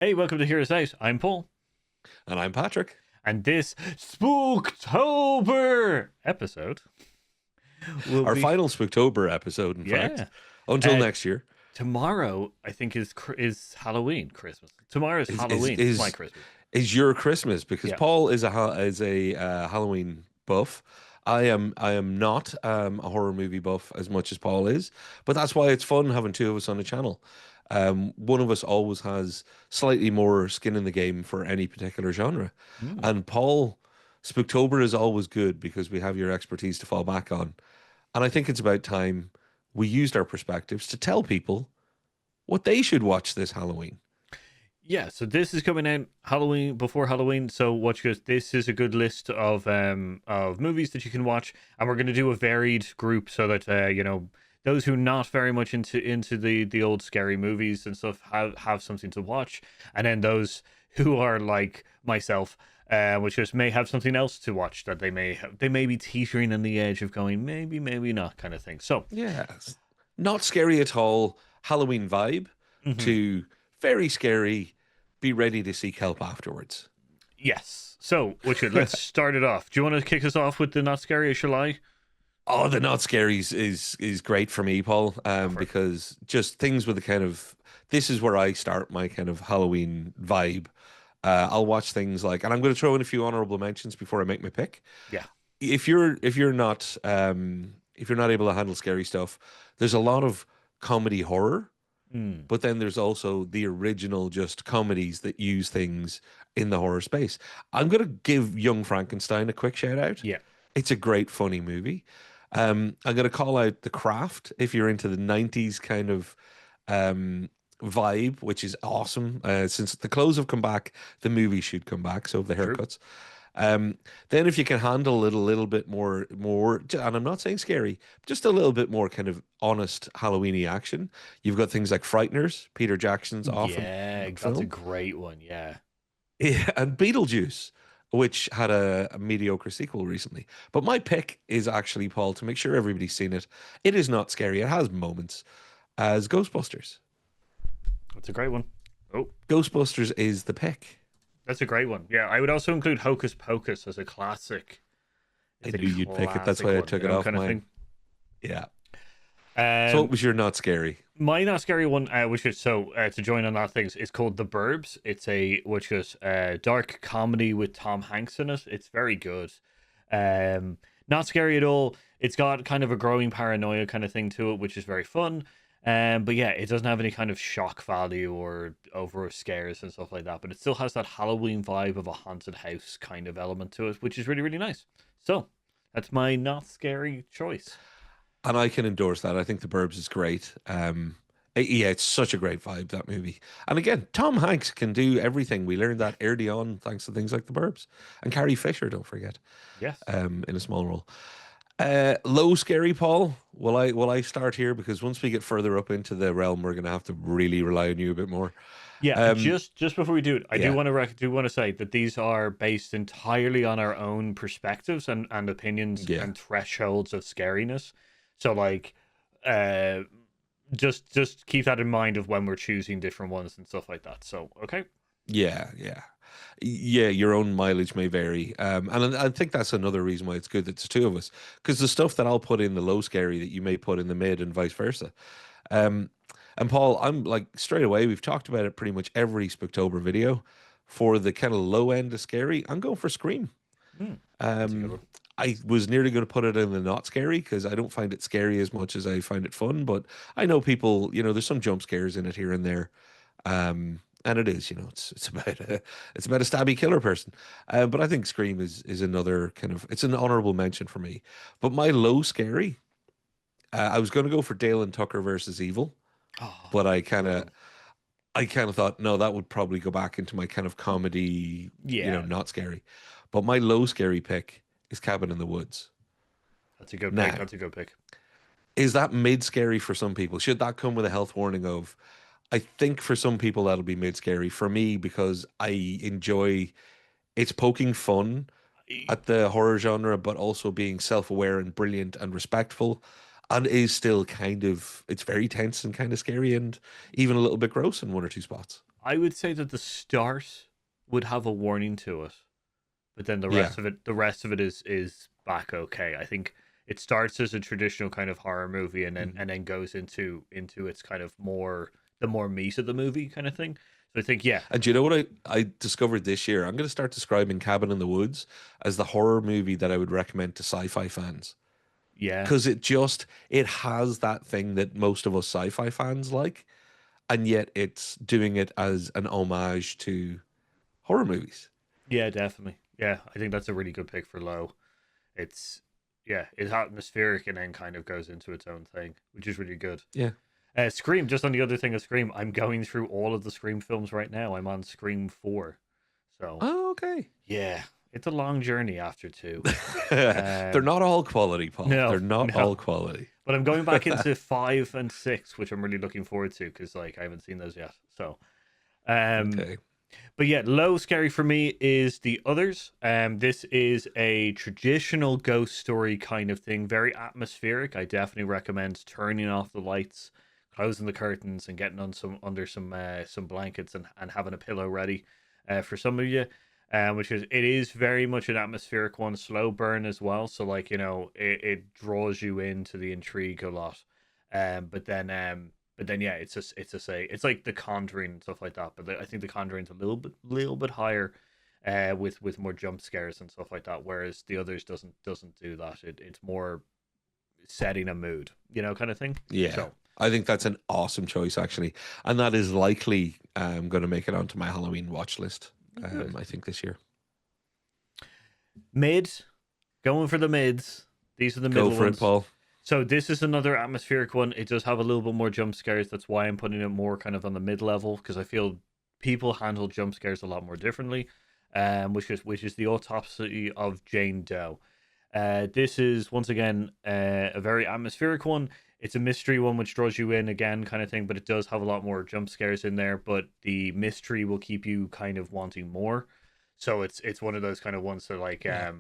Hey, welcome to Hear Us Out. I'm Paul, And I'm Patrick. and this Spooktober episode will Our be final Spooktober episode, in fact, yeah. until Uh, next year, Tomorrow, I think is Halloween, Christmas. Tomorrow is is is Halloween. It's my is Christmas. is your Christmas because Yeah, Paul is a Halloween buff. I am not a horror movie buff as much as Paul is, but that's why it's fun having two of us on the channel. One of us always has slightly more skin in the game for any particular genre, mm. and Paul, Spooktober is always good because we have your expertise to fall back on. And I think it's about time we used our perspectives to tell people what they should watch this Halloween. Yeah. So this is coming out Halloween before Halloween. So what you guys, this is a good list of movies that you can watch, and we're going to do a varied group so that those who not very much into the old scary movies and stuff have something to watch, and then those who are like myself, which just may have something else to watch that they may be teetering on the edge of going maybe not kind of thing. So Yes. Not scary at all, Halloween vibe mhm. to very scary, be ready to seek help afterwards. Yes. So Richard, let's start it off. Do you want to kick us off with the not scary, or shall I? Oh, the not scaries is great for me, Paul, Go for it. because just things with the kind of this is where I start my kind of Halloween vibe. I'll watch things like, and I'm going to throw in a few honorable mentions before I make my pick. Yeah. If you're not able to handle scary stuff, there's a lot of comedy horror, Mm. but then there's also the original just comedies that use things in the horror space. I'm gonna give Young Frankenstein a quick shout out. Yeah. It's a great funny movie. I'm gonna call out The Craft if you're into the 90s kind of vibe, which is awesome. Since the clothes have come back, the movie should come back, so have the True. haircuts. Then if you can handle it a little bit more, and I'm not saying scary, just a little bit more kind of honest Halloweeny action. You've got things like Frighteners, Peter Jackson's awesome Yeah, that's a film, great one. Yeah. yeah, and Beetlejuice, which had a mediocre sequel recently. But my pick is actually, Paul, to make sure everybody's seen it. It is not scary. It has moments as Ghostbusters. That's a great one. Oh, Ghostbusters is the pick. that's a great one. Yeah, I would also include Hocus Pocus as a classic. I It's a knew you'd pick it. That's classic why I one, took it off kind of mine. thing. Yeah. So what Um, was your not scary? my not scary one, which is to join on that things, is called The Burbs. It's a which is dark comedy with Tom Hanks in it. It's very good. Not scary at all. It's got kind of a growing paranoia kind of thing to it, which is very fun. But yeah, it doesn't have any kind of shock value or over scares and stuff like that. But it still has that Halloween vibe of a haunted house kind of element to it, which is really, really nice. So that's my not scary choice. And I can endorse that. I think The Burbs is great. Yeah, it's such a great vibe, that movie. And again, Tom Hanks can do everything. We learned that early on thanks to things like The Burbs. And Carrie Fisher, don't forget, Yes. in a small role. Low scary, Paul. Will I start here? Because once we get further up into the realm, we're gonna have to really rely on you a bit more. Yeah, Um, just before we do it, I yeah, do want to say that these are based entirely on our own perspectives and opinions yeah. and thresholds of scariness. So like, uh, just keep that in mind of when we're choosing different ones and stuff like that. So okay, Yeah. Your own mileage may vary, and I think that's another reason why it's good that it's two of us, because the stuff that I'll put in the low scary that you may put in the mid, and vice versa. Um, and Paul, I'm like straight away. We've talked about it pretty much every Spooktober video. For the kind of low end of scary, I'm going for Scream. hmm, that's a good Um, one. I was nearly going to put it in the not scary because I don't find it scary as much as I find it fun. But I know people, there's some jump scares in it here and there. And it is, it's about a stabby killer person. But I think Scream is another kind of it's an honorable mention for me. But my low scary, I was going to go for Dale and Tucker versus Evil, Oh, but I that's a kind great of one. I kind of thought no, that would probably go back into my kind of comedy, Yeah, not scary. But my low scary pick is Cabin in the Woods. that's a good pick. Now, That's a good pick. is that mid scary for some people? Should that come with a health warning of? I think for some people that'll be mid scary. For me, because I enjoy it's poking fun at the horror genre, but also being self aware and brilliant and respectful, and is still kind of it's very tense and kind of scary and even a little bit gross in one or two spots. I would say that the start would have a warning to it, but then Yeah. the rest of it is back okay. I think it starts as a traditional kind of horror movie, Mhm. and then goes into its kind of more the more meat of the movie kind of thing. So I think yeah, And do you know what I discovered this year? I'm going to start describing Cabin in the Woods as the horror movie that I would recommend to sci-fi fans. yeah, Because it has that thing that most of us sci-fi fans like, and yet it's doing it as an homage to horror movies. yeah, definitely, yeah. I think that's a really good pick for low. It's yeah, it's atmospheric and then kind of goes into its own thing, which is really good. Yeah. Scream, just on the other thing of Scream, I'm going through all of the Scream films right now. I'm on Scream 4. So, Oh, okay. yeah, it's a long journey after 2. They're Um, not all quality, Paul. no, They're not no. all quality. But I'm going back into 5 and 6, which I'm really looking forward to because like I haven't seen those yet. So, um Okay. but yeah, low scary for me is The Others. This is a traditional ghost story kind of thing, very atmospheric. I definitely recommend turning off the lights, closing the curtains, and getting on some blankets and having a pillow ready for some of you. Which is it is very much an atmospheric one, slow burn as well. So like it draws you into the intrigue a lot. But then yeah, it's like The Conjuring and stuff like that. But I think The Conjuring's a little bit higher, with more jump scares and stuff like that. Whereas the others doesn't do that. It's more setting a mood, kind of thing. Yeah. So I think that's an awesome choice, actually. And that is likely going to make it onto my Halloween watch list, good. I think, this year. Mid, going for the mids. These are the Go middle for it, ones. Paul. So this is another atmospheric one. It does have a little bit more jump scares. That's why I'm putting it more kind of on the mid level because I feel people handle jump scares a lot more differently. Which is the autopsy of Jane Doe. This is once again a very atmospheric one. It's a mystery one which draws you in again, kind of thing, but it does have a lot more jump scares in there. But the mystery will keep you kind of wanting more. So it's one of those kind of ones that like Yeah.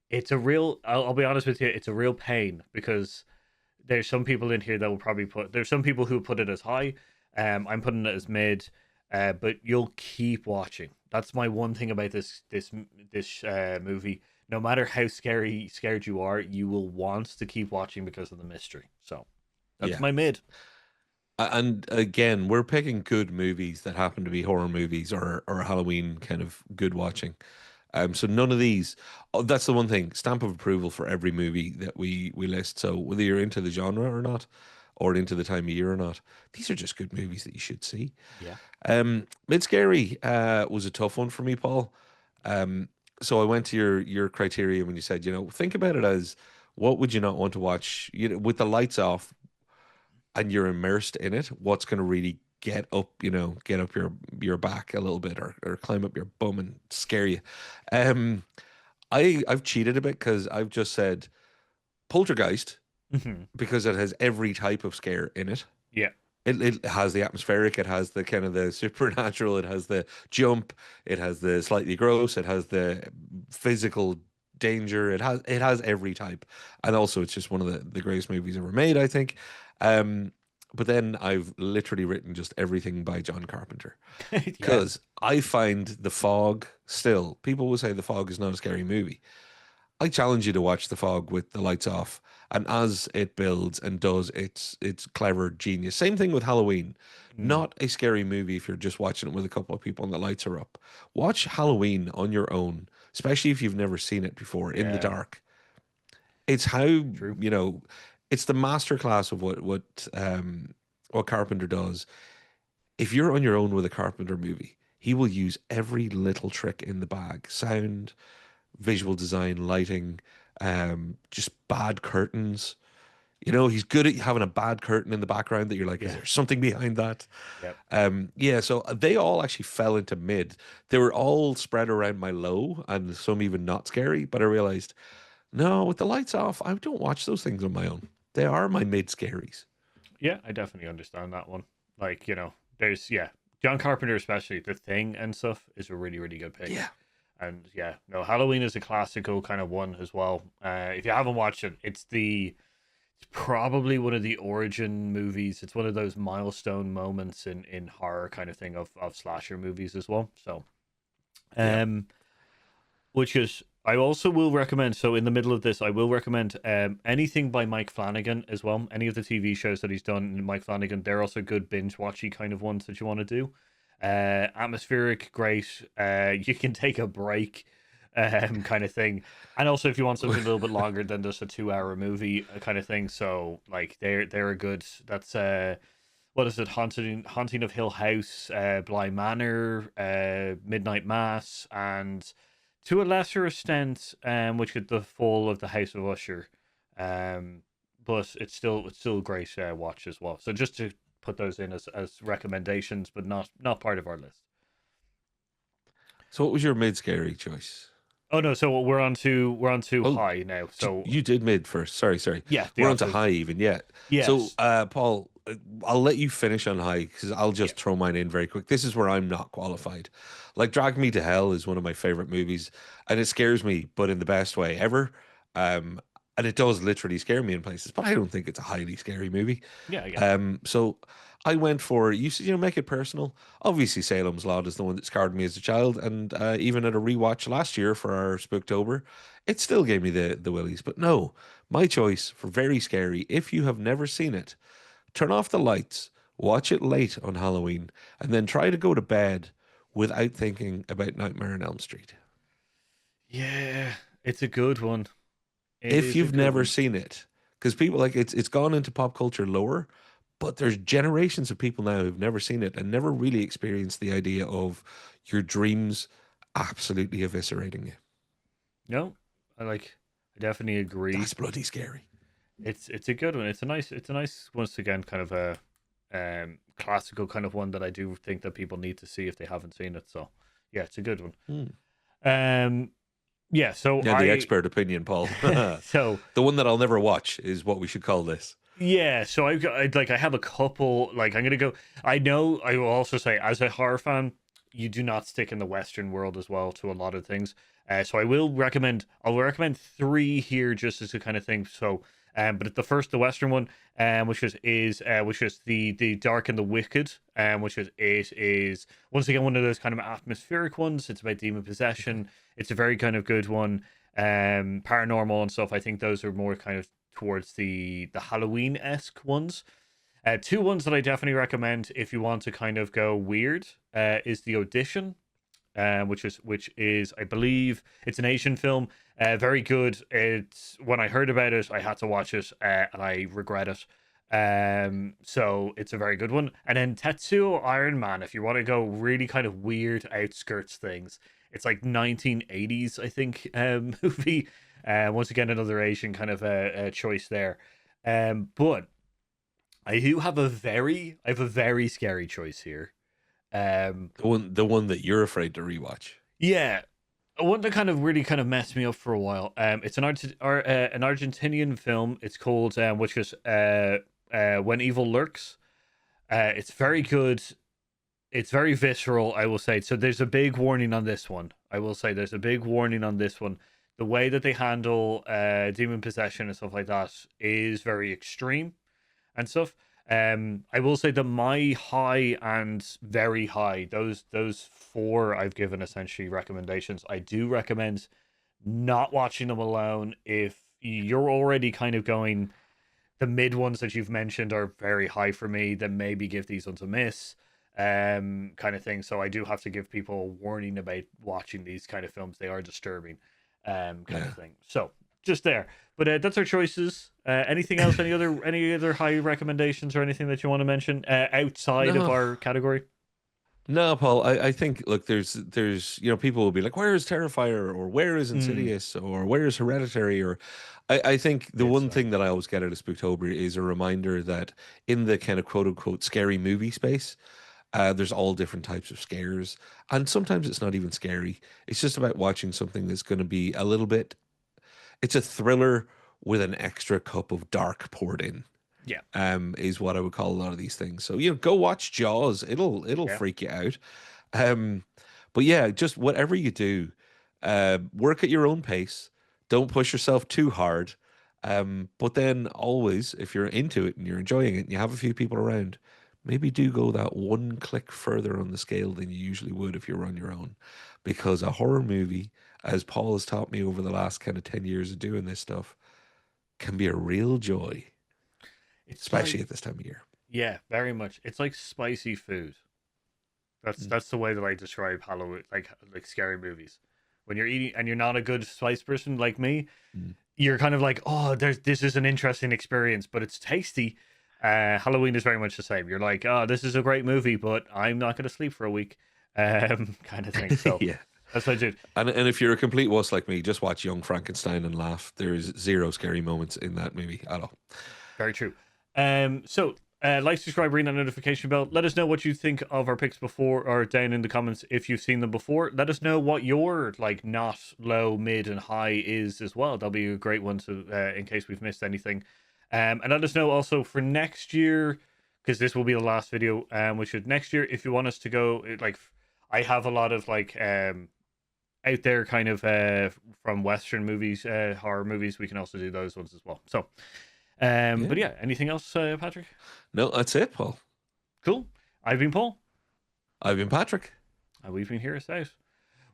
it's a real. I'll be honest with you, it's a real pain because there's some people in here that will probably there's some people who put it as high. I'm putting it as mid. But you'll keep watching. That's my one thing about this movie. No matter how scared you are, you will want to keep watching because of the mystery. So that's Yeah. my mid. And again, we're picking good movies that happen to be horror movies or Halloween kind of good watching. So none of these. Oh, that's the one thing. Stamp of approval for every movie that we list. So whether you're into the genre or not, or into the time of year or not, these are just good movies that you should see. Yeah. Mid Scary was a tough one for me, Paul. Um, so I went to your criteria when you said, think about it as what would you not want to watch, with the lights off and you're immersed in it. What's going to really get up your back a little bit or climb up your bum and scare you. Um, I've cheated a bit because I've just said Poltergeist Hmm. because it has every type of scare in it. Yeah. It has the atmospheric, it has the kind of the supernatural, it has the jump, it has the slightly gross, it has the physical danger, it has every type. And also it's just one of the greatest movies ever made, I think. Um but then I've literally written just everything by John Carpenter. Yeah. Because I find The Fog still, people will say The Fog is not a scary movie. I challenge you to watch The Fog with the lights off, and as it builds and does its clever genius. Same thing with Halloween. Mm. Not a scary movie if you're just watching it with a couple of people and the lights are up. Watch Halloween on your own, especially if you've never seen it before in the Yeah. dark. It's how, True. it's the masterclass of what Carpenter does. If you're on your own with a Carpenter movie, he will use every little trick in the bag. Sound, visual design, lighting, just bad curtains. He's good at having a bad curtain in the background that you're like, is Yeah. there something behind that? Yep. Yeah, so they all actually fell into mid. They were all spread around my low and some even not scary, but I realized, no, with the lights off, I don't watch those things on my own. They are my mid scaries. Yeah, I definitely understand that one. Like, there's John Carpenter especially, The Thing and stuff is a really, really good pick. Yeah. And yeah, no, Halloween is a classical kind of one as well. If you haven't watched it, It's probably one of the origin movies. It's one of those milestone moments in horror kind of thing of slasher movies as well. So, Yeah. um, which is I also will recommend. So in the middle of this, I will recommend anything by Mike Flanagan as well. Any of the TV shows that he's done, Mike Flanagan, they're also good binge watchy kind of ones that you want to do. Atmospheric, great. You can take a break, kind of thing. And also, if you want something a little bit longer than just a 2 hour movie, kind of thing. So like they're a good. That's what is it? Haunting of Hill House, Bly Manor, Midnight Mass, and to a lesser extent, which is the Fall of the House of Usher. Um, but it's still a great watch as well. So just to put those in as recommendations, but not part of our list. So what was your mid scary choice? Oh no, so we're on to Oh, high now. So you did mid first. Sorry. yeah, the We're on to opposite. high even yet. So, Yes. Paul, I'll let you finish on high because I'll Yeah. just throw mine in very quick. This is where I'm not qualified. Like Drag Me to Hell is one of my favorite movies, and it scares me, but in the best way ever. Um, and it does literally scare me in places, but I don't think it's a highly scary movie. Yeah, I get that. So I went for make it personal. Obviously, Salem's Lot is the one that scarred me as a child, and even at a rewatch last year for our Spooktober, it still gave me the willies. But no, my choice for very scary. If you have never seen it, turn off the lights, watch it late on Halloween, and then try to go to bed without thinking about Nightmare on Elm Street. Yeah, it's a good one. It If is a you've good never one. seen it, because people like it's gone into pop culture lore, but there's generations of people now who've never seen it and never really experienced the idea of your dreams absolutely eviscerating you. No, I definitely agree. That's bloody scary. It's a good one. It's a nice once again kind of a classical kind of one that I do think that people need to see if they haven't seen it. So yeah, it's a good one. Hmm. Um yeah, so Yeah, the expert opinion, Paul. The so one that I'll never watch is what we should call this. yeah, so I have a couple like I'm gonna go I know I will also say as a horror fan, you do not stick in the Western world as well to a lot of things. So I'll recommend three here just as a kind of thing. So but the first, the Western one, which is the Dark and the Wicked, which is once again one of those kind of atmospheric ones. It's about demon possession. It's a very kind of good one. Paranormal and stuff. I think those are more kind of towards the Halloween esque ones. Two ones that I definitely recommend if you want to kind of go weird is the Audition, which is I believe it's an Asian film. Very good. It's when I heard about it, I had to watch it, and I regret it. So it's a very good one. And then Tetsuo Iron Man, if you want to go really kind of weird outskirts things, it's like 1980s, I think, movie. Once again, another Asian kind of a choice there. But I have a very scary choice here. Um, The one that you're afraid to rewatch. yeah, one that kind of really kind of messed me up for a while. It's an Argentinian film. It's called which is When Evil Lurks. It's very good. It's very visceral, I will say. So there's a big warning on this one. I will say there's a big warning on this one. The way that they handle demon possession and stuff like that is very extreme and stuff. I will say that my high and very high, those four I've given essentially recommendations. I do recommend not watching them alone if you're already kind of going. The mid ones that you've mentioned are very high for me. Then maybe give these ones a miss, kind of thing. So I do have to give people a warning about watching these kind of films. They are disturbing, kind of Yeah. thing. So just there. But that's our choices. Anything else? Any other high recommendations or anything that you want to mention outside of No, our category? no, Paul. I think look, people will be like, "Where is Terrifier?" or "Where is Mm, Insidious?" or "Where is Hereditary?" Or I think the it's one thing that I always get out of Spooktober is a reminder that in the kind of quote unquote scary movie space, there's all different types of scares, and sometimes it's not even scary. It's just about watching something that's going to be a little bit. It's a thriller with an extra cup of dark poured in. yeah, Is what I would call a lot of these things. So go watch Jaws. It'll yeah, freak you out. Um, but yeah, just whatever you do, work at your own pace. Don't push yourself too hard, But then always, if you're into it and you're enjoying it and you have a few people around, maybe do go that one click further on the scale than you usually would if you're on your own. Because a horror movie, as Paul has taught me over the last kind of 10 years of doing this stuff, can be a real joy, It's especially like, at this time of year. yeah, very much. It's like spicy food. Mm. That's the way that I describe Halloween, like scary movies. When you're eating and you're not a good spice person like me, Mm. you're kind of like, oh, this is an interesting experience, but it's tasty. Halloween is very much the same. You're like, oh, this is a great movie, but I'm not going to sleep for a week, kind of thing. So Yeah. that's what I do. And if you're a complete wuss like me, just watch Young Frankenstein and laugh. There's zero scary moments in that movie at all. Very true. So like, subscribe, ring that notification bell. Let us know what you think of our picks before, or down in the comments if you've seen them before. Let us know what your like not low, mid, and high is as well. That'll be a great one to in case we've missed anything. And let us know also for next year, because this will be the last video. Which is next year, if you want us to go like, I have a lot of like out there kind of from Western movies, horror movies. We can also do those ones as well. So. Yeah. But yeah, anything else, Patrick? No, that's it, Paul. Cool. I've been Paul. I've been Patrick. And we've been here out.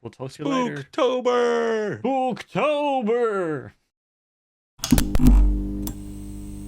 We'll talk to you later. Spooktober! Spooktober!